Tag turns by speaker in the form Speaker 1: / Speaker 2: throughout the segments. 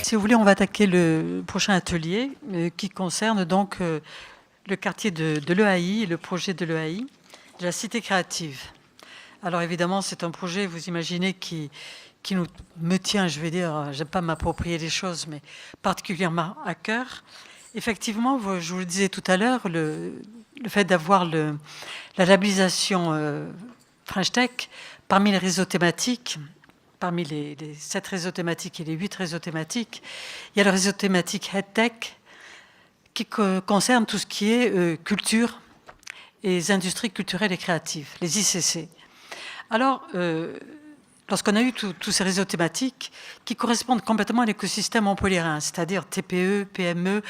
Speaker 1: Si vous voulez, on va attaquer le prochain atelier qui concerne donc le quartier de l'EAI, le projet de l'EAI, de la cité créative. Alors évidemment, c'est un projet, vous imaginez, qui me tient, je vais dire, j'aime pas m'approprier les choses, mais particulièrement à cœur. Effectivement, je vous le disais tout à l'heure, le fait d'avoir la labellisation French Tech parmi les réseaux thématiques, parmi les 7 réseaux thématiques et les 8 réseaux thématiques, il y a le réseau thématique HeadTech qui concerne tout ce qui est culture et les industries culturelles et créatives, les ICC. Alors, lorsqu'on a eu tous ces réseaux thématiques qui correspondent complètement à l'écosystème montpelliérain, c'est-à-dire TPE, PME,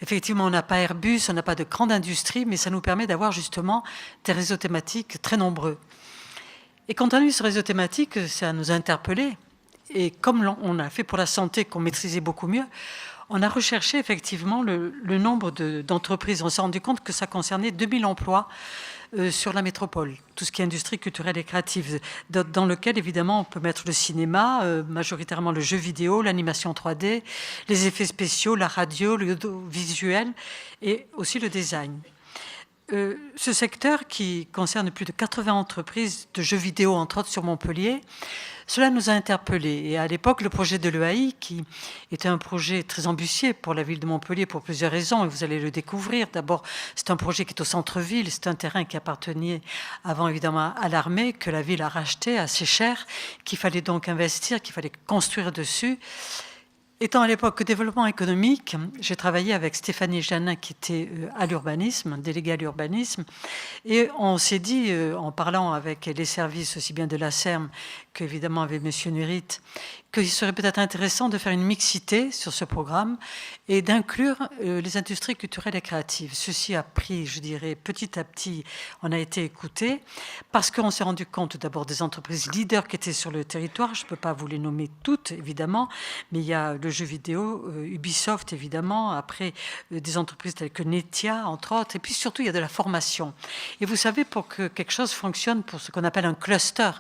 Speaker 1: effectivement, on n'a pas Airbus, on n'a pas de grande industrie, mais ça nous permet d'avoir justement des réseaux thématiques très nombreux. Et quand on a eu ce réseau thématique, ça nous a interpellés. Et comme on a fait pour la santé, qu'on maîtrisait beaucoup mieux, on a recherché effectivement le nombre d'entreprises. On s'est rendu compte que ça concernait 2000 emplois sur la métropole, tout ce qui est industrie culturelle et créative, dans lequel évidemment on peut mettre le cinéma, majoritairement le jeu vidéo, l'animation 3D, les effets spéciaux, la radio, l'audiovisuel et aussi le design. Ce secteur qui concerne plus de 80 entreprises de jeux vidéo, entre autres sur Montpellier, cela nous a interpellés. Et à l'époque, le projet de l'EAI, qui était un projet très ambitieux pour la ville de Montpellier pour plusieurs raisons, et vous allez le découvrir. D'abord, c'est un projet qui est au centre-ville, c'est un terrain qui appartenait avant évidemment à l'armée, que la ville a racheté assez cher, qu'il fallait donc investir, qu'il fallait construire dessus. Étant à l'époque développement économique, j'ai travaillé avec Stéphanie Janin qui était à l'urbanisme, déléguée à l'urbanisme, et on s'est dit, en parlant avec les services aussi bien de la SERM qu'évidemment avec M. Nurit, qu'il serait peut-être intéressant de faire une mixité sur ce programme et d'inclure les industries culturelles et créatives. Ceci a pris, je dirais, petit à petit, on a été écouté, parce qu'on s'est rendu compte d'abord des entreprises leaders qui étaient sur le territoire. Je ne peux pas vous les nommer toutes, évidemment, mais il y a le jeu vidéo, Ubisoft, évidemment, après des entreprises telles que Netia, entre autres, et puis surtout, il y a de la formation. Et vous savez, pour que quelque chose fonctionne, pour ce qu'on appelle un cluster,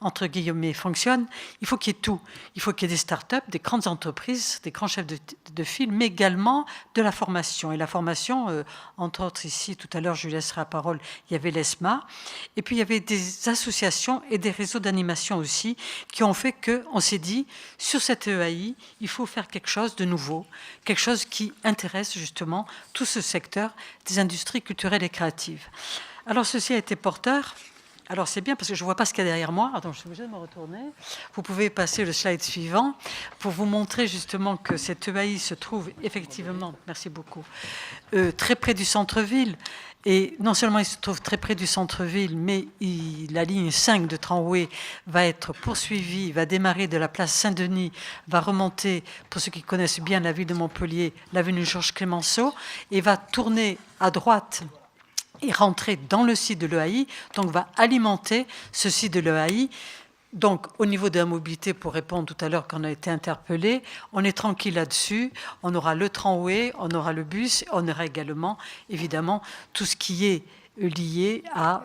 Speaker 1: entre guillemets, fonctionne, il faut qu'il y ait tout. Il faut qu'il y ait des startups, des grandes entreprises, des grands chefs de file, mais également de la formation. Et la formation, entre autres ici, tout à l'heure, je lui laisserai la parole, il y avait l'ESMA, et puis il y avait des associations et des réseaux d'animation aussi, qui ont fait qu'on s'est dit, sur cette EAI, il faut faire quelque chose de nouveau, quelque chose qui intéresse justement tout ce secteur des industries culturelles et créatives. Alors ceci a été porteur. Alors c'est bien parce que je ne vois pas ce qu'il y a derrière moi. Attends, je suis obligée de me retourner. Vous pouvez passer le slide suivant pour vous montrer justement que cette EAI se trouve effectivement, merci beaucoup, très près du centre-ville. Et non seulement il se trouve très près du centre-ville, mais la ligne 5 de tramway va être poursuivie, va démarrer de la place Saint-Denis, va remonter, pour ceux qui connaissent bien la ville de Montpellier, l'avenue Georges Clemenceau, et va tourner à droite et rentrer dans le site de l'EAI, donc va alimenter ce site de l'EAI. Donc, au niveau de la mobilité, pour répondre tout à l'heure quand on a été interpellé, on est tranquille là-dessus. On aura le tramway, on aura le bus, on aura également, évidemment, tout ce qui est lié à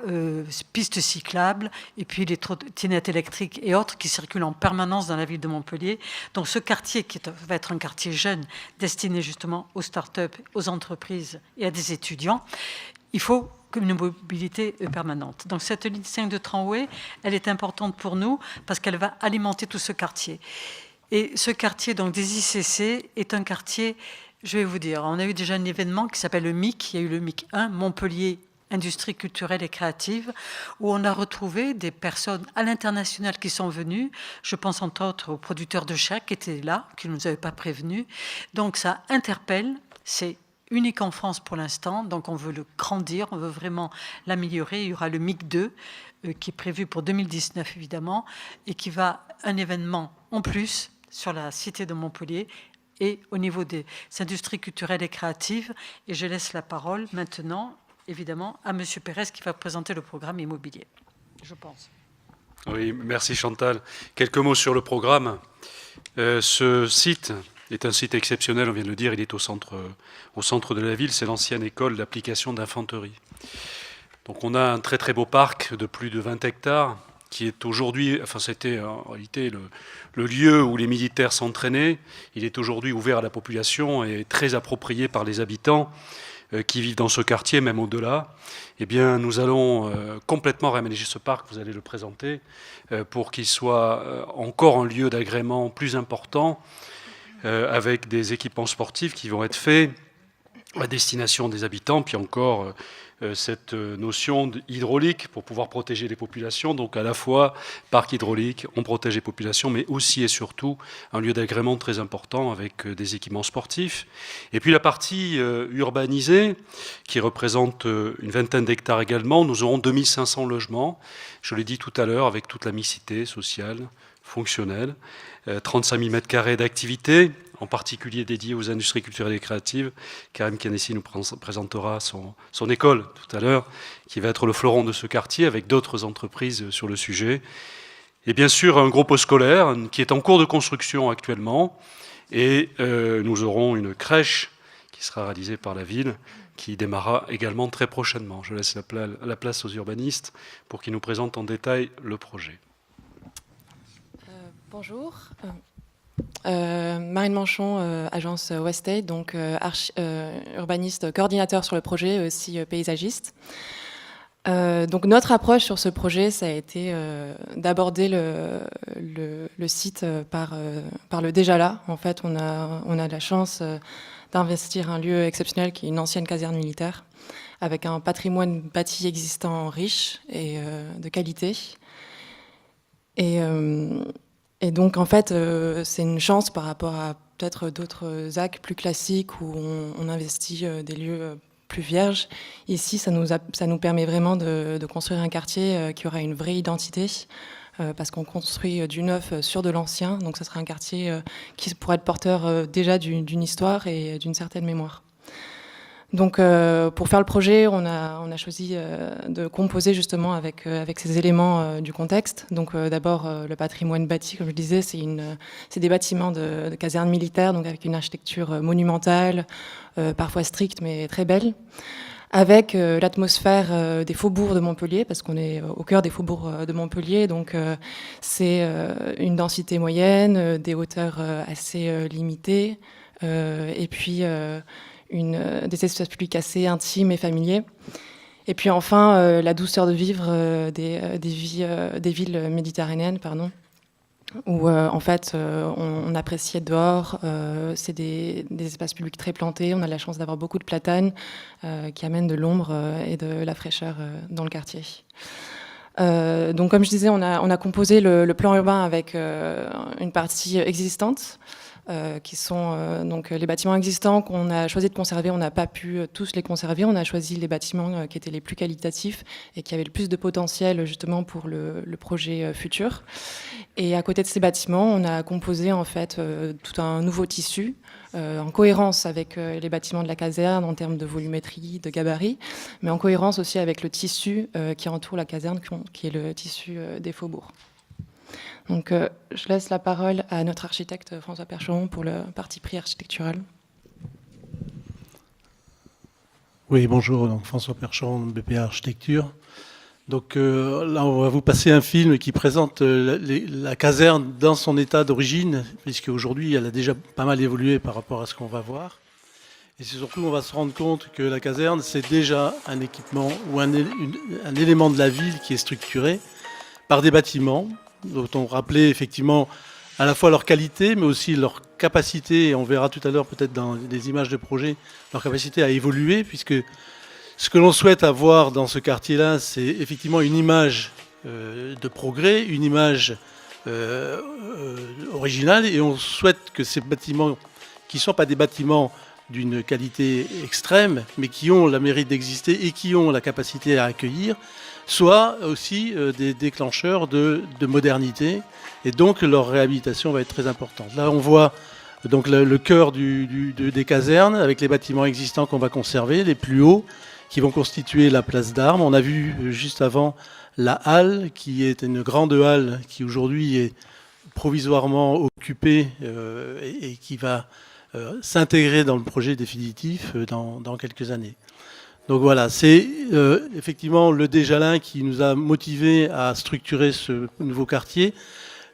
Speaker 1: pistes cyclables et puis les trottinettes électriques et autres qui circulent en permanence dans la ville de Montpellier. Donc, ce quartier qui va être un quartier jeune, destiné justement aux start-up, aux entreprises et à des étudiants, il faut une mobilité permanente. Donc cette ligne 5 de tramway, elle est importante pour nous parce qu'elle va alimenter tout ce quartier. Et ce quartier donc des ICC est un quartier, je vais vous dire, on a eu déjà un événement qui s'appelle le MIC, il y a eu le MIC 1, Montpellier Industrie culturelle et créative, où on a retrouvé des personnes à l'international qui sont venues. Je pense entre autres aux producteurs de chèques qui étaient là, qui ne nous avaient pas prévenus. Donc ça interpelle, c'est unique en France pour l'instant, donc on veut le grandir, on veut vraiment l'améliorer. Il y aura le MIC 2 qui est prévu pour 2019 évidemment, et qui va un événement en plus sur la cité de Montpellier et au niveau des industries culturelles et créatives. Et je laisse la parole maintenant, évidemment, à M. Pérez qui va présenter le programme immobilier, je pense.
Speaker 2: Oui, merci Chantal. Quelques mots sur le programme. Ce site est un site exceptionnel, on vient de le dire, il est au centre de la ville, c'est l'ancienne école d'application d'infanterie. Donc on a un très très beau parc de plus de 20 hectares qui est aujourd'hui, enfin c'était en réalité le lieu où les militaires s'entraînaient. Il est aujourd'hui ouvert à la population et très approprié par les habitants qui vivent dans ce quartier, même au-delà. Eh bien, nous allons complètement réaménager ce parc, vous allez le présenter, pour qu'il soit encore un lieu d'agrément plus important, avec des équipements sportifs qui vont être faits à destination des habitants, puis encore cette notion hydraulique pour pouvoir protéger les populations. Donc à la fois parc hydraulique, on protège les populations, mais aussi et surtout un lieu d'agrément très important avec des équipements sportifs. Et puis la partie urbanisée, qui représente une vingtaine d'hectares également, nous aurons 2500 logements, je l'ai dit tout à l'heure, avec toute la mixité sociale, fonctionnelle, 35 000 m² d'activité, en particulier dédiée aux industries culturelles et créatives. Karim Kanessi nous présentera son école tout à l'heure, qui va être le fleuron de ce quartier, avec d'autres entreprises sur le sujet. Et bien sûr, un gros poste scolaire qui est en cours de construction actuellement. Et nous aurons une crèche qui sera réalisée par la ville, qui démarrera également très prochainement. Je laisse la place aux urbanistes pour qu'ils nous présentent en détail le projet.
Speaker 3: Bonjour, Marine Manchon, agence Westate, donc urbaniste, coordinateur sur le projet, aussi paysagiste. Donc notre approche sur ce projet, ça a été d'aborder le site par le déjà là. En fait, on a la chance d'investir un lieu exceptionnel qui est une ancienne caserne militaire, avec un patrimoine bâti existant riche et de qualité. Et donc, en fait, c'est une chance par rapport à peut-être d'autres ZAC plus classiques où on investit des lieux plus vierges. Ici, ça nous permet vraiment de construire un quartier qui aura une vraie identité, parce qu'on construit du neuf sur de l'ancien. Donc, ça sera un quartier qui pourra être porteur déjà d'une histoire et d'une certaine mémoire. Donc, pour faire le projet, on a choisi de composer justement avec ces éléments du contexte. Donc, d'abord, le patrimoine bâti, comme je le disais, c'est des bâtiments de casernes militaires, donc avec une architecture monumentale, parfois stricte, mais très belle, avec l'atmosphère des faubourgs de Montpellier, parce qu'on est au cœur des faubourgs de Montpellier. Donc, c'est une densité moyenne, des hauteurs assez limitées, et puis des espaces publics assez intimes et familiers. Et puis enfin, la douceur de vivre des villes méditerranéennes, où en fait on apprécie être dehors. C'est des espaces publics très plantés. On a la chance d'avoir beaucoup de platanes qui amènent de l'ombre et de la fraîcheur dans le quartier. Donc comme je disais, on a composé le plan urbain avec une partie existante, qui sont donc les bâtiments existants qu'on a choisi de conserver. On n'a pas pu tous les conserver. On a choisi les bâtiments qui étaient les plus qualitatifs et qui avaient le plus de potentiel justement pour le projet futur. Et à côté de ces bâtiments, on a composé en fait tout un nouveau tissu en cohérence avec les bâtiments de la caserne en termes de volumétrie, de gabarit, mais en cohérence aussi avec le tissu qui entoure la caserne, qui est le tissu des faubourgs. Donc, je laisse la parole à notre architecte François Percheron pour le parti pris architectural.
Speaker 4: Oui, bonjour, donc François Percheron, BPA Architecture. Donc là, on va vous passer un film qui présente la caserne dans son état d'origine, puisque aujourd'hui, elle a déjà pas mal évolué par rapport à ce qu'on va voir. Et c'est surtout, on va se rendre compte que la caserne, c'est déjà un équipement ou un élément de la ville qui est structuré par des bâtiments dont on rappelait effectivement à la fois leur qualité, mais aussi leur capacité, et on verra tout à l'heure peut-être dans des images de projet, leur capacité à évoluer, puisque ce que l'on souhaite avoir dans ce quartier-là, c'est effectivement une image de progrès, une image originale, et on souhaite que ces bâtiments, qui ne sont pas des bâtiments d'une qualité extrême, mais qui ont le mérite d'exister et qui ont la capacité à accueillir, soit aussi des déclencheurs de modernité, et donc leur réhabilitation va être très importante. Là, on voit donc le cœur des casernes, avec les bâtiments existants qu'on va conserver, les plus hauts, qui vont constituer la place d'armes. On a vu juste avant la halle, qui est une grande halle, qui aujourd'hui est provisoirement occupée et qui va s'intégrer dans le projet définitif dans quelques années. Donc voilà, c'est effectivement le Desjalins qui nous a motivés à structurer ce nouveau quartier.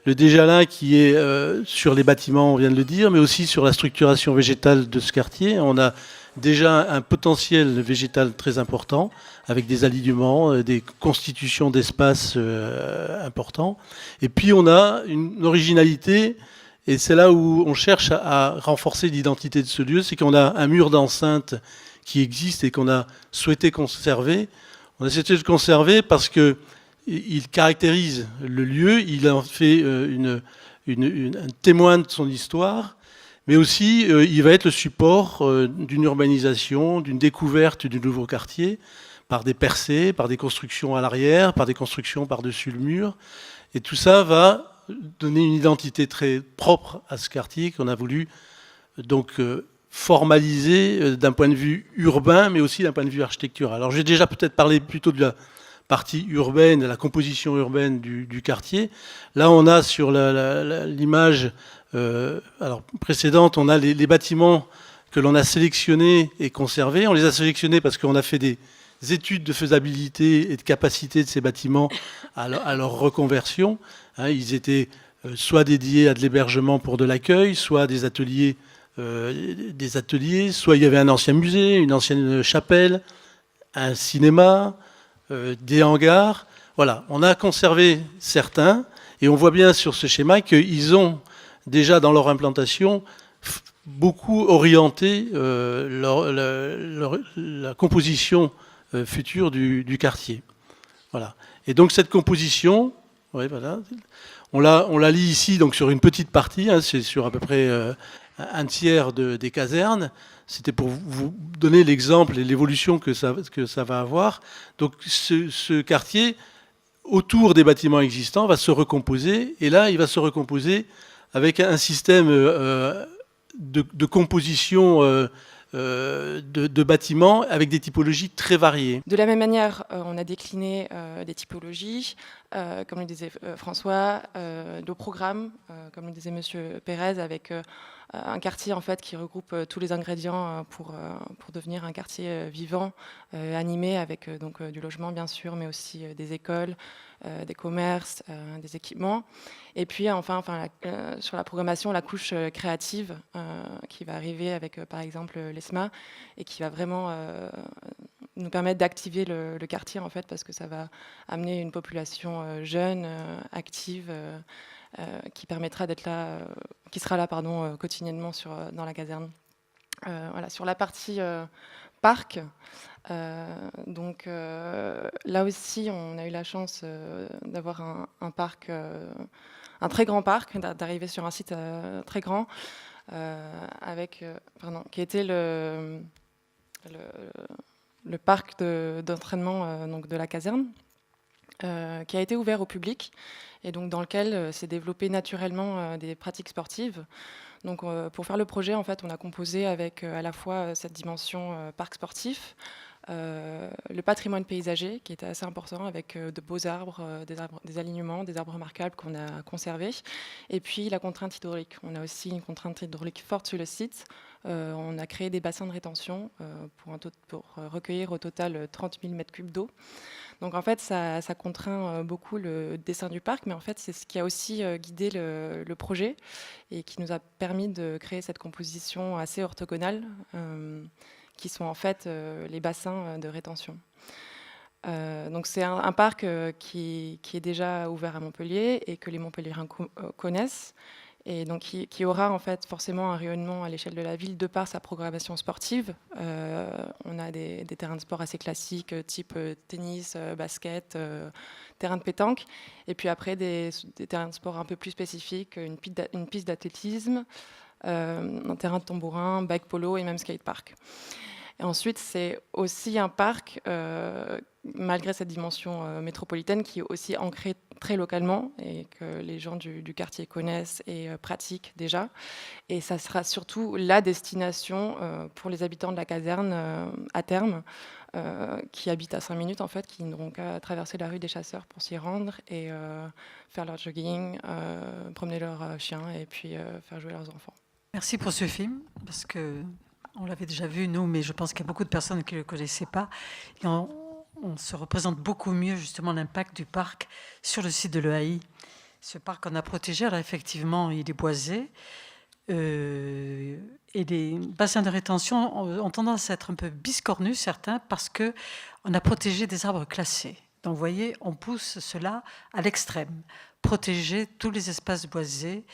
Speaker 4: Le Desjalins qui est sur les bâtiments, on vient de le dire, mais aussi sur la structuration végétale de ce quartier. On a déjà un potentiel végétal très important, avec des alignements, des constitutions d'espaces importants. Et puis on a une originalité, et c'est là où on cherche à renforcer l'identité de ce lieu, c'est qu'on a un mur d'enceinte qui existe et qu'on a souhaité conserver. On a souhaité le conserver parce que il caractérise le lieu, il en fait un témoin de son histoire, mais aussi il va être le support d'une urbanisation, d'une découverte du nouveau quartier, par des percées, par des constructions à l'arrière, par des constructions par-dessus le mur. Et tout ça va donner une identité très propre à ce quartier qu'on a voulu donc formaliser d'un point de vue urbain, mais aussi d'un point de vue architectural. Alors j'ai déjà peut-être parlé plutôt de la partie urbaine, de la composition urbaine du quartier. Là, on a sur l'image précédente, on a les bâtiments que l'on a sélectionnés et conservés. On les a sélectionnés parce qu'on a fait des études de faisabilité et de capacité de ces bâtiments à leur reconversion. Ils étaient soit dédiés à de l'hébergement pour de l'accueil, soit des ateliers, soit il y avait un ancien musée, une ancienne chapelle, un cinéma, des hangars. Voilà, on a conservé certains et on voit bien sur ce schéma qu'ils ont déjà dans leur implantation beaucoup orienté la composition future du quartier. Voilà. Et donc cette composition, ouais, voilà, on la lit ici donc sur une petite partie, c'est sur à peu près un tiers des casernes. C'était pour vous donner l'exemple et l'évolution que ça va avoir. Donc ce quartier, autour des bâtiments existants, va se recomposer. Et là, il va se recomposer avec un système de composition de bâtiments avec des typologies très variées.
Speaker 3: De la même manière, on a décliné des typologies, comme le disait François, de programmes, comme le disait Monsieur Pérez, avec un quartier en fait qui regroupe tous les ingrédients pour devenir un quartier vivant, animé, avec donc du logement bien sûr, mais aussi des écoles, des commerces, des équipements. Et puis enfin sur la programmation, la couche créative qui va arriver avec par exemple l'ESMA et qui va vraiment nous permettre d'activer le quartier en fait, parce que ça va amener une population jeune, active, qui permettra d'être là, qui sera là quotidiennement dans la caserne. Voilà, sur la partie parc, donc là aussi on a eu la chance d'avoir un parc, un très grand parc, d'arriver sur un site très grand, qui était le parc d'entraînement donc de la caserne, qui a été ouvert au public et donc dans lequel s'est développé naturellement des pratiques sportives. Donc pour faire le projet, en fait, on a composé avec à la fois cette dimension parc sportif, le patrimoine paysager qui était assez important avec de beaux arbres, des alignements, des arbres remarquables qu'on a conservés, et puis la contrainte hydraulique. On a aussi une contrainte hydraulique forte sur le site. On a créé des bassins de rétention pour recueillir au total 30 000 mètres cubes d'eau. Donc en fait, ça contraint beaucoup le dessin du parc, mais en fait, c'est ce qui a aussi guidé le projet et qui nous a permis de créer cette composition assez orthogonale, qui sont en fait les bassins de rétention. Donc c'est un parc qui est déjà ouvert à Montpellier et que les Montpelliérains connaissent, et donc qui aura en fait forcément un rayonnement à l'échelle de la ville de par sa programmation sportive. On a des terrains de sport assez classiques, type tennis, basket, terrain de pétanque, et puis après des terrains de sport un peu plus spécifiques, une piste d'athlétisme, un terrain de tambourin, bike polo et même skatepark. Et ensuite, c'est aussi un parc, malgré cette dimension métropolitaine, qui est aussi ancré très localement et que les gens du quartier connaissent et pratiquent déjà. Et ça sera surtout la destination pour les habitants de la caserne à terme, qui habitent à 5 minutes, en fait, qui n'auront qu'à traverser la rue des Chasseurs pour s'y rendre et faire leur jogging, promener leurs chiens et puis faire jouer leurs enfants.
Speaker 1: Merci pour ce film, parce que On l'avait déjà vu, nous, mais je pense qu'il y a beaucoup de personnes qui ne le connaissaient pas. Et on se représente beaucoup mieux, justement, l'impact du parc sur le site de l'EAI. Ce parc, on a protégé, alors effectivement, il est boisé. Et les bassins de rétention ont tendance à être un peu biscornus, certains, parce qu'on a protégé des arbres classés. Donc, vous voyez, on pousse cela à l'extrême. Protéger tous les espaces boisés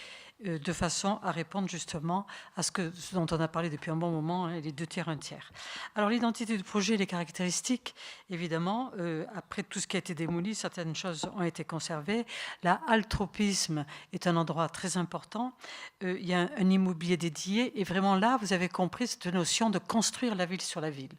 Speaker 1: de façon à répondre justement à ce dont on a parlé depuis un bon moment, hein, les 2 tiers, 1 tiers. Alors l'identité du projet, les caractéristiques, évidemment, après tout ce qui a été démoli, certaines choses ont été conservées. La halle tropisme est un endroit très important. Il y a un immobilier dédié et vraiment là, vous avez compris cette notion de construire la ville sur la ville.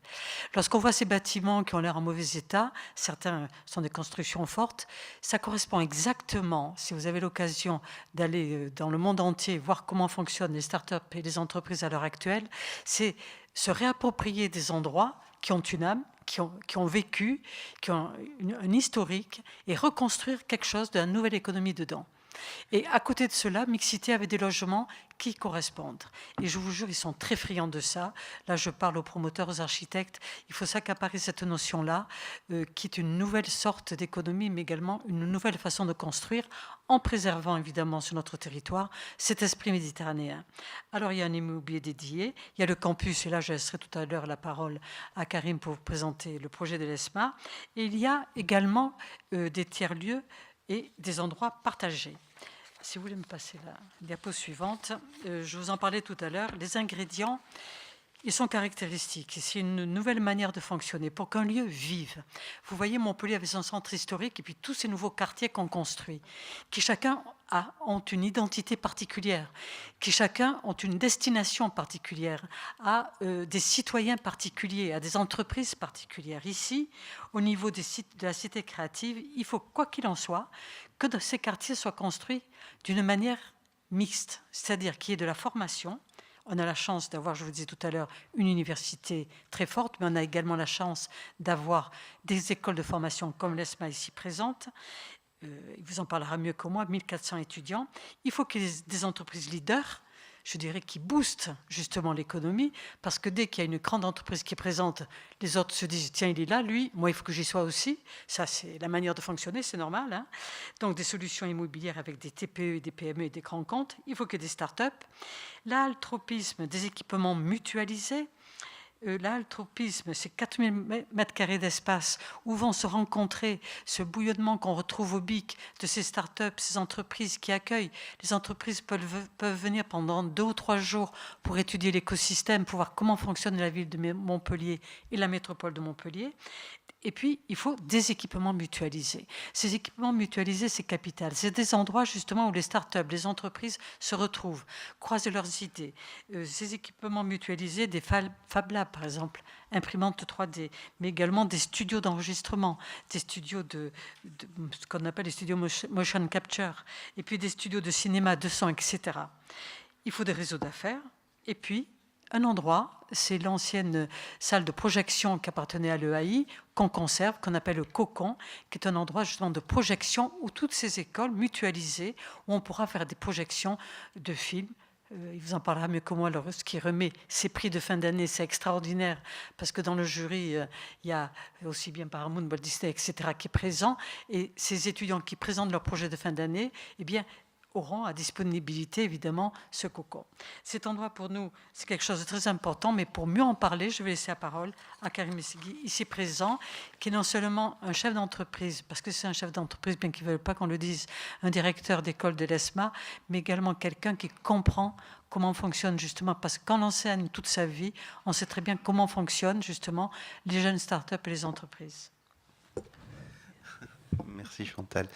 Speaker 1: Lorsqu'on voit ces bâtiments qui ont l'air en mauvais état, certains sont des constructions fortes, ça correspond exactement, si vous avez l'occasion d'aller dans le monde entier, voir comment fonctionnent les startups et les entreprises à l'heure actuelle, c'est se réapproprier des endroits qui ont une âme, qui ont vécu, qui ont un historique, et reconstruire quelque chose d'une nouvelle économie dedans. Et à côté de cela, Mixité avait des logements qui correspondent. Et je vous jure, ils sont très friands de ça. Là, je parle aux promoteurs, aux architectes. Il faut s'accaparer cette notion-là, qui est une nouvelle sorte d'économie, mais également une nouvelle façon de construire, en préservant évidemment sur notre territoire cet esprit méditerranéen. Alors, il y a un immobilier dédié, il y a le campus, et là, je laisserai tout à l'heure la parole à Karim pour vous présenter le projet de l'ESMA. Et il y a également des tiers-lieux et des endroits partagés. Si vous voulez me passer la diapo suivante, je vous en parlais tout à l'heure, les ingrédients, ils sont caractéristiques. C'est une nouvelle manière de fonctionner pour qu'un lieu vive. Vous voyez Montpellier avec son centre historique et puis tous ces nouveaux quartiers qu'on construit, qui chacun ont une identité particulière, qui chacun ont une destination particulière, à des citoyens particuliers, à des entreprises particulières. Ici, au niveau de la cité créative, il faut, quoi qu'il en soit, que ces quartiers soient construits d'une manière mixte, c'est-à-dire qu'il y ait de la formation. On a la chance d'avoir, je vous disais tout à l'heure, une université très forte, mais on a également la chance d'avoir des écoles de formation comme l'ESMA ici présente. Il vous en parlera mieux que moi, 1400 étudiants. Il faut qu'il y ait des entreprises leaders, je dirais, qui boostent justement l'économie, parce que dès qu'il y a une grande entreprise qui est présente, les autres se disent, tiens, il est là, lui, moi, il faut que j'y sois aussi. Ça, c'est la manière de fonctionner, c'est normal, hein. Donc, des solutions immobilières avec des TPE, des PME et des grands comptes. Il faut qu'il y ait des startups. L'altropisme, des équipements mutualisés. L'altropisme, c'est 4000 mètres carrés d'espace où vont se rencontrer ce bouillonnement qu'on retrouve au BIC de ces startups, ces entreprises qui accueillent. Les entreprises peuvent venir pendant 2 ou 3 jours pour étudier l'écosystème, pour voir comment fonctionne la ville de Montpellier et la métropole de Montpellier. Et puis, il faut des équipements mutualisés. Ces équipements mutualisés, c'est capital. C'est des endroits, justement, où les startups, les entreprises se retrouvent, croisent leurs idées. Ces équipements mutualisés, des Fab Labs, par exemple, imprimantes 3D, mais également des studios d'enregistrement, des studios ce qu'on appelle les studios motion capture, et puis des studios de cinéma, de son, etc. Il faut des réseaux d'affaires, et puis un endroit, c'est l'ancienne salle de projection qui appartenait à l'EAI, qu'on conserve, qu'on appelle le Cocon, qui est un endroit justement de projection où toutes ces écoles mutualisées, où on pourra faire des projections de films. Il vous en parlera mieux que moi, ce qui remet ces prix de fin d'année, c'est extraordinaire, parce que dans le jury, il y a aussi bien Paramount, Walt Disney, etc., qui est présent, et ces étudiants qui présentent leur projet de fin d'année, eh bien, auront à disponibilité, évidemment, ce cocon. Cet endroit, pour nous, c'est quelque chose de très important, mais pour mieux en parler, je vais laisser la parole à Karim Essegui, ici présent, qui est non seulement un chef d'entreprise, parce que c'est un chef d'entreprise, bien qu'il ne veuille pas qu'on le dise, un directeur d'école de l'ESMA, mais également quelqu'un qui comprend comment fonctionne, justement, parce que quand on enseigne toute sa vie, on sait très bien comment fonctionnent, justement, les jeunes startups et les entreprises.
Speaker 5: Merci Chantal.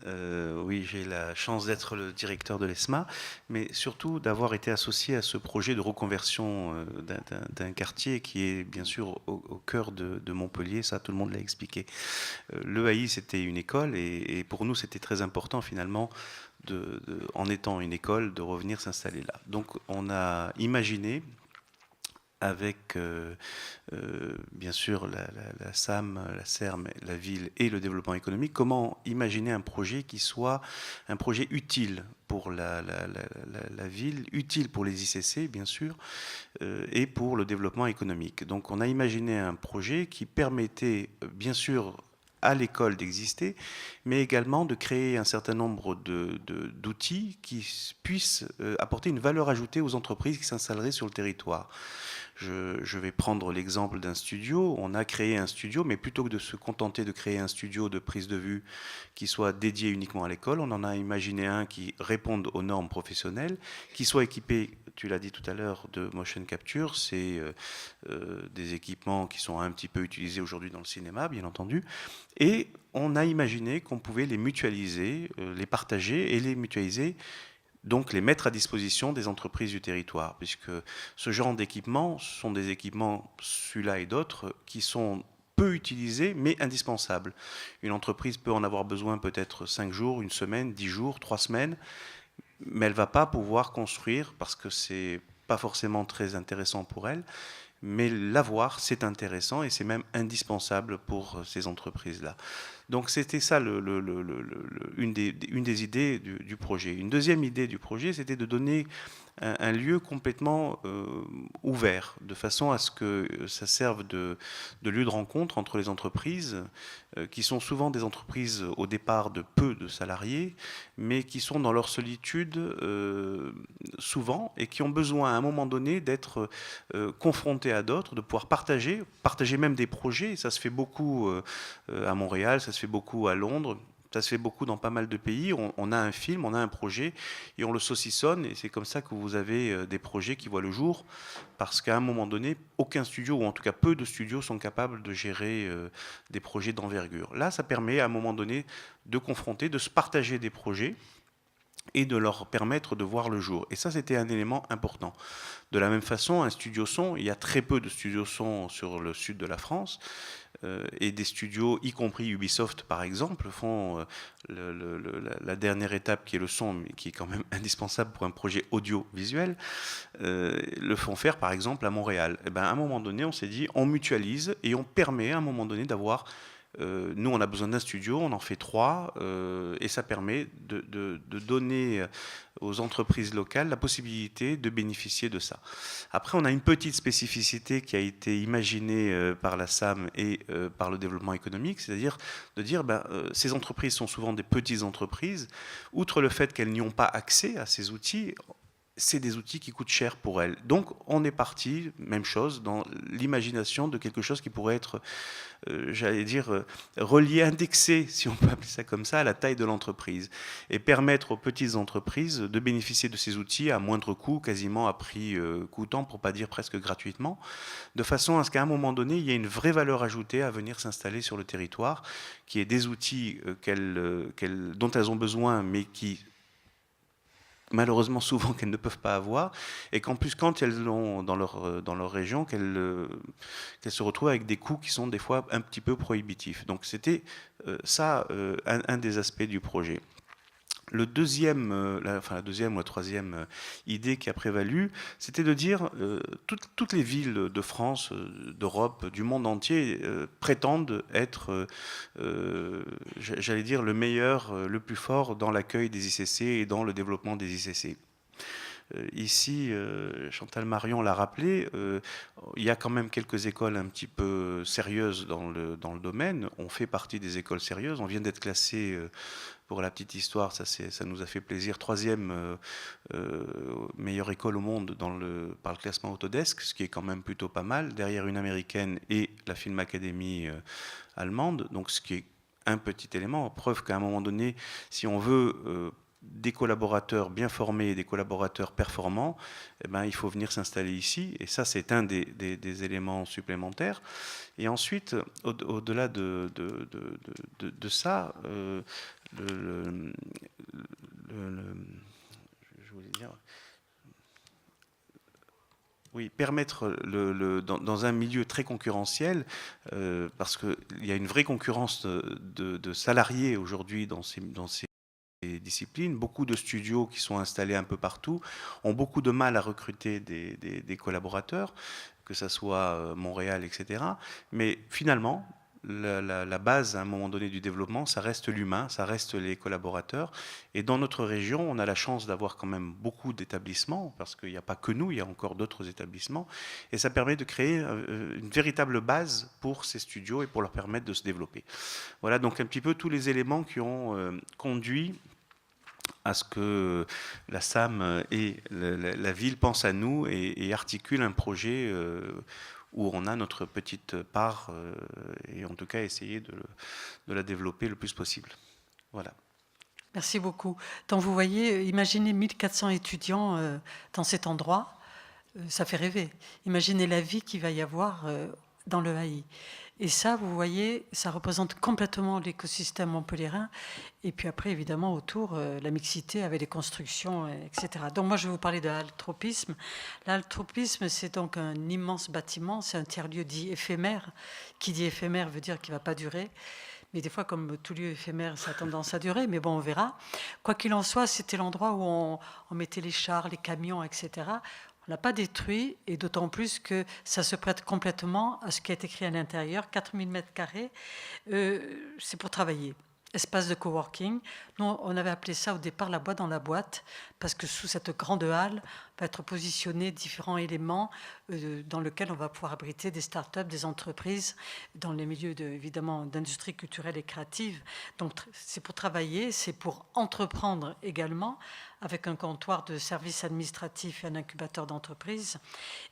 Speaker 5: Oui, j'ai la chance d'être le directeur de l'ESMA, mais surtout d'avoir été associé à ce projet de reconversion d'un quartier qui est bien sûr au cœur de Montpellier, ça tout le monde l'a expliqué. L'EAI, c'était une école et pour nous c'était très important finalement, en étant une école, de revenir s'installer là. Donc on a imaginé avec bien sûr la SAM, la SERM, la ville et le développement économique, comment imaginer un projet qui soit un projet utile pour la ville, utile pour les ICC bien sûr, et pour le développement économique. Donc on a imaginé un projet qui permettait bien sûr à l'école d'exister, mais également de créer un certain nombre d'outils qui puissent apporter une valeur ajoutée aux entreprises qui s'installeraient sur le territoire. Je vais prendre l'exemple d'un studio. On a créé un studio, mais plutôt que de se contenter de créer un studio de prise de vue qui soit dédié uniquement à l'école, on en a imaginé un qui réponde aux normes professionnelles, qui soit équipé, tu l'as dit tout à l'heure, de motion capture. C'est des équipements qui sont un petit peu utilisés aujourd'hui dans le cinéma, bien entendu. Et on a imaginé qu'on pouvait les mutualiser, les partager et les mutualiser, donc les mettre à disposition des entreprises du territoire, puisque ce genre d'équipements sont des équipements, celui-là et d'autres, qui sont peu utilisés, mais indispensables. Une entreprise peut en avoir besoin peut-être 5 jours, une semaine, 10 jours, 3 semaines, mais elle ne va pas pouvoir construire, parce que ce n'est pas forcément très intéressant pour elle, mais l'avoir, c'est intéressant et c'est même indispensable pour ces entreprises-là. Donc c'était ça une des idées du projet. Une deuxième idée du projet, c'était de donner un lieu complètement ouvert, de façon à ce que ça serve de lieu de rencontre entre les entreprises, qui sont souvent des entreprises au départ de peu de salariés, mais qui sont dans leur solitude souvent et qui ont besoin à un moment donné d'être confrontés à d'autres, de pouvoir partager même des projets. Ça se fait beaucoup à Montréal, ça se fait beaucoup à Londres. Ça se fait beaucoup dans pas mal de pays. On a un film, on a un projet et on le saucissonne. Et c'est comme ça que vous avez des projets qui voient le jour. Parce qu'à un moment donné, aucun studio, ou en tout cas peu de studios, sont capables de gérer des projets d'envergure. Là, ça permet à un moment donné de confronter, de se partager des projets et de leur permettre de voir le jour. Et ça, c'était un élément important. De la même façon, un studio son, il y a très peu de studios son sur le sud de la France, et des studios, y compris Ubisoft par exemple, font la dernière étape qui est le son, mais qui est quand même indispensable pour un projet audiovisuel, le font faire par exemple à Montréal. Et ben, à un moment donné, on s'est dit, on mutualise et on permet à un moment donné d'avoir... nous, on a besoin d'un studio, on en fait 3, et ça permet de donner aux entreprises locales la possibilité de bénéficier de ça. Après, on a une petite spécificité qui a été imaginée par la SAM et par le développement économique, c'est-à-dire de dire ces entreprises sont souvent des petites entreprises. Outre le fait qu'elles n'y ont pas accès à ces outils, c'est des outils qui coûtent cher pour elles. Donc on est parti, même chose, dans l'imagination de quelque chose qui pourrait être, j'allais dire, relié, indexé, si on peut appeler ça comme ça, à la taille de l'entreprise. Et permettre aux petites entreprises de bénéficier de ces outils à moindre coût, quasiment à prix coûtant, pour ne pas dire presque gratuitement, de façon à ce qu'à un moment donné, il y ait une vraie valeur ajoutée à venir s'installer sur le territoire, qui est des outils dont elles ont besoin, mais qui malheureusement souvent qu'elles ne peuvent pas avoir, et qu'en plus quand elles l'ont dans leur région, qu'elles se retrouvent avec des coûts qui sont des fois un petit peu prohibitifs. Donc c'était ça un des aspects du projet. La deuxième ou la troisième idée qui a prévalu, c'était de dire toutes les villes de France, d'Europe, du monde entier prétendent être, j'allais dire, le meilleur, le plus fort dans l'accueil des ICC et dans le développement des ICC. Ici, Chantal Marion l'a rappelé, il y a quand même quelques écoles un petit peu sérieuses dans le domaine. On fait partie des écoles sérieuses. On vient d'être classé, pour la petite histoire, ça nous a fait plaisir, 3e meilleure école au monde par le classement Autodesk, ce qui est quand même plutôt pas mal, derrière une américaine et la Film Academy allemande. Donc ce qui est un petit élément, preuve qu'à un moment donné, si on veut des collaborateurs bien formés et des collaborateurs performants, eh ben, il faut venir s'installer ici. Et ça, c'est un des éléments supplémentaires. Et ensuite, au-delà de ça, je voulais dire... Oui, permettre dans un milieu très concurrentiel, parce qu'il y a une vraie concurrence de salariés aujourd'hui dans ces disciplines. Beaucoup de studios qui sont installés un peu partout ont beaucoup de mal à recruter des collaborateurs. que ça soit Montréal, etc. Mais finalement, la base à un moment donné du développement, ça reste l'humain, ça reste les collaborateurs. Et dans notre région, on a la chance d'avoir quand même beaucoup d'établissements, parce qu'il n'y a pas que nous, il y a encore d'autres établissements. Et ça permet de créer une véritable base pour ces studios et pour leur permettre de se développer. Voilà donc un petit peu tous les éléments qui ont conduit à ce que la SAM et la ville pensent à nous et articulent un projet où on a notre petite part et en tout cas essayer de la développer le plus possible. Voilà.
Speaker 1: Merci beaucoup. Donc vous voyez, imaginez 1400 étudiants dans cet endroit, ça fait rêver. Imaginez la vie qu'il va y avoir dans le Haï. Et ça, vous voyez, ça représente complètement l'écosystème montpelliérain. Et puis après, évidemment, autour, la mixité avec les constructions, etc. Donc moi, je vais vous parler de l'altropisme. L'altropisme, c'est donc un immense bâtiment, c'est un tiers-lieu dit éphémère. Qui dit éphémère veut dire qu'il ne va pas durer. Mais des fois, comme tout lieu éphémère, ça a tendance à durer, mais bon, on verra. Quoi qu'il en soit, c'était l'endroit où on mettait les chars, les camions, etc. On l'a pas détruit, et d'autant plus que ça se prête complètement à ce qui est écrit à l'intérieur. 4000 mètres carrés, c'est pour travailler. Espace de coworking. Nous, on avait appelé ça au départ la boîte dans la boîte, parce que sous cette grande halle va être positionnés différents éléments dans lesquels on va pouvoir abriter des startups, des entreprises, dans les milieux évidemment d'industrie culturelle et créative. Donc c'est pour travailler, c'est pour entreprendre également, avec un comptoir de services administratifs et un incubateur d'entreprises.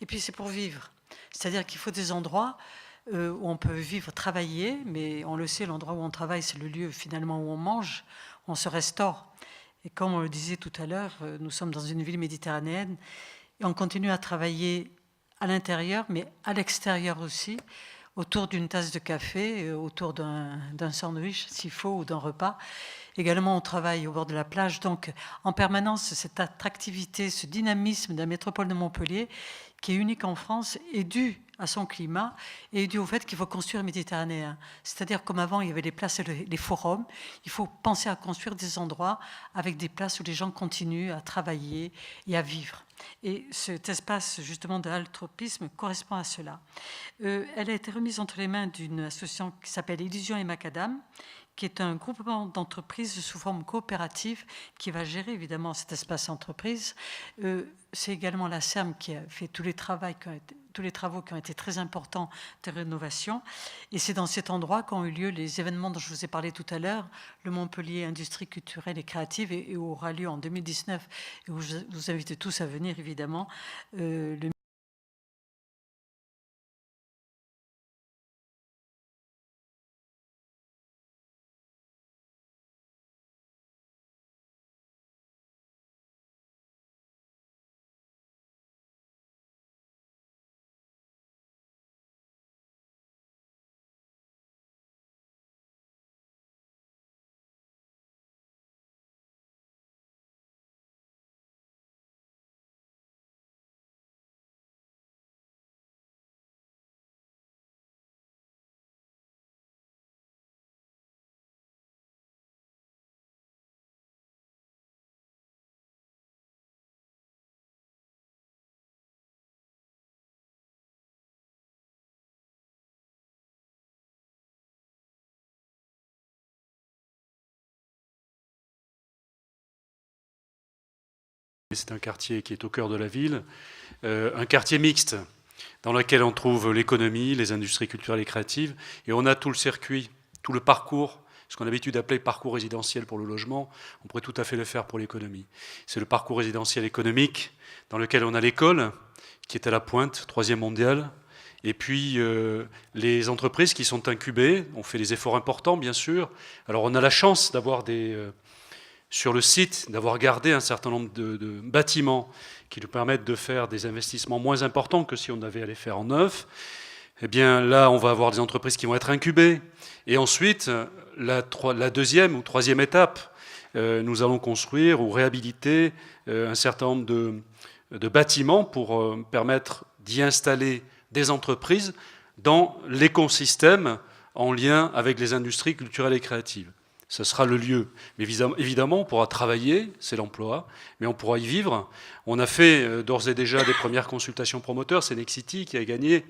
Speaker 1: Et puis c'est pour vivre. C'est-à-dire qu'il faut des endroits où on peut vivre, travailler, mais on le sait, l'endroit où on travaille, c'est le lieu finalement où on mange, où on se restaure. Et comme on le disait tout à l'heure, nous sommes dans une ville méditerranéenne et on continue à travailler à l'intérieur, mais à l'extérieur aussi, autour d'une tasse de café, autour d'un sandwich, s'il faut, ou d'un repas. Également, on travaille au bord de la plage. Donc, en permanence, cette attractivité, ce dynamisme de la métropole de Montpellier, qui est unique en France, est dû à son climat et est dû au fait qu'il faut construire méditerranéen. C'est-à-dire, comme avant, il y avait les places et les forums, il faut penser à construire des endroits avec des places où les gens continuent à travailler et à vivre. Et cet espace, justement, de l'altropisme correspond à cela. Elle a été remise entre les mains d'une association qui s'appelle Illusion et Macadam, qui est un groupement d'entreprises sous forme coopérative qui va gérer évidemment cet espace entreprise. C'est également la SERM qui a fait tous les travaux qui ont été très importants de rénovation. Et c'est dans cet endroit qu'ont eu lieu les événements dont je vous ai parlé tout à l'heure, le Montpellier Industrie culturelle et créative, et où aura lieu en 2019, et où je vous invite tous à venir évidemment, le
Speaker 2: C'est un quartier qui est au cœur de la ville, un quartier mixte dans lequel on trouve l'économie, les industries culturelles et créatives, et on a tout le circuit, tout le parcours, ce qu'on a l'habitude d'appeler parcours résidentiel pour le logement, on pourrait tout à fait le faire pour l'économie. C'est le parcours résidentiel économique dans lequel on a l'école, qui est à la pointe, 3e mondiale, et puis les entreprises qui sont incubées, on fait des efforts importants bien sûr. Alors on a la chance d'avoir sur le site, d'avoir gardé un certain nombre de bâtiments qui nous permettent de faire des investissements moins importants que si on avait à les faire en neuf. Eh bien là, on va avoir des entreprises qui vont être incubées. Et ensuite, la 2e ou 3e étape, nous allons construire ou réhabiliter un certain nombre de bâtiments pour permettre d'y installer des entreprises dans l'écosystème en lien avec les industries culturelles et créatives. Ce sera le lieu. Mais évidemment, on pourra travailler, c'est l'emploi, mais on pourra y vivre. On a fait d'ores et déjà des premières consultations promoteurs. C'est Nexity qui a gagné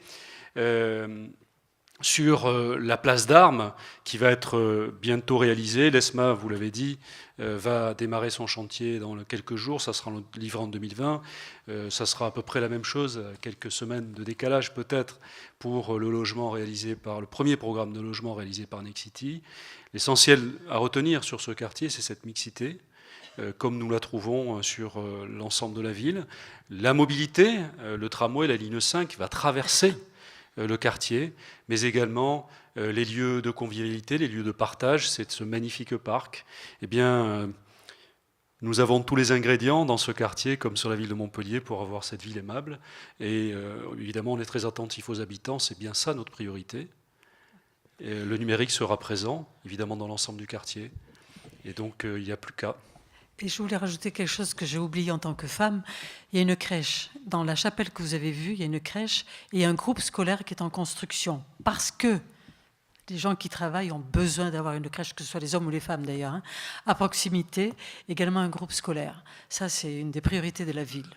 Speaker 2: sur la place d'Armes, qui va être bientôt réalisée. L'ESMA, vous l'avez dit, va démarrer son chantier dans quelques jours. Ça sera livré en 2020. Ça sera à peu près la même chose, quelques semaines de décalage peut-être pour le logement réalisé par le premier programme de logement réalisé par Nexity. L'essentiel à retenir sur ce quartier, c'est cette mixité, comme nous la trouvons sur l'ensemble de la ville. La mobilité, le tramway, la ligne 5 va traverser le quartier, mais également les lieux de convivialité, les lieux de partage, c'est ce magnifique parc. Eh bien, nous avons tous les ingrédients dans ce quartier, comme sur la ville de Montpellier, pour avoir cette ville aimable. Et évidemment, on est très attentif aux habitants, c'est bien ça notre priorité. Et le numérique sera présent, évidemment, dans l'ensemble du quartier. Et donc, il n'y a plus qu'à.
Speaker 1: Et je voulais rajouter quelque chose que j'ai oublié en tant que femme. Il y a une crèche. Dans la chapelle que vous avez vue, il y a une crèche et il y a un groupe scolaire qui est en construction. Parce que les gens qui travaillent ont besoin d'avoir une crèche, que ce soit les hommes ou les femmes d'ailleurs, à proximité, également un groupe scolaire. Ça, c'est une des priorités de la ville.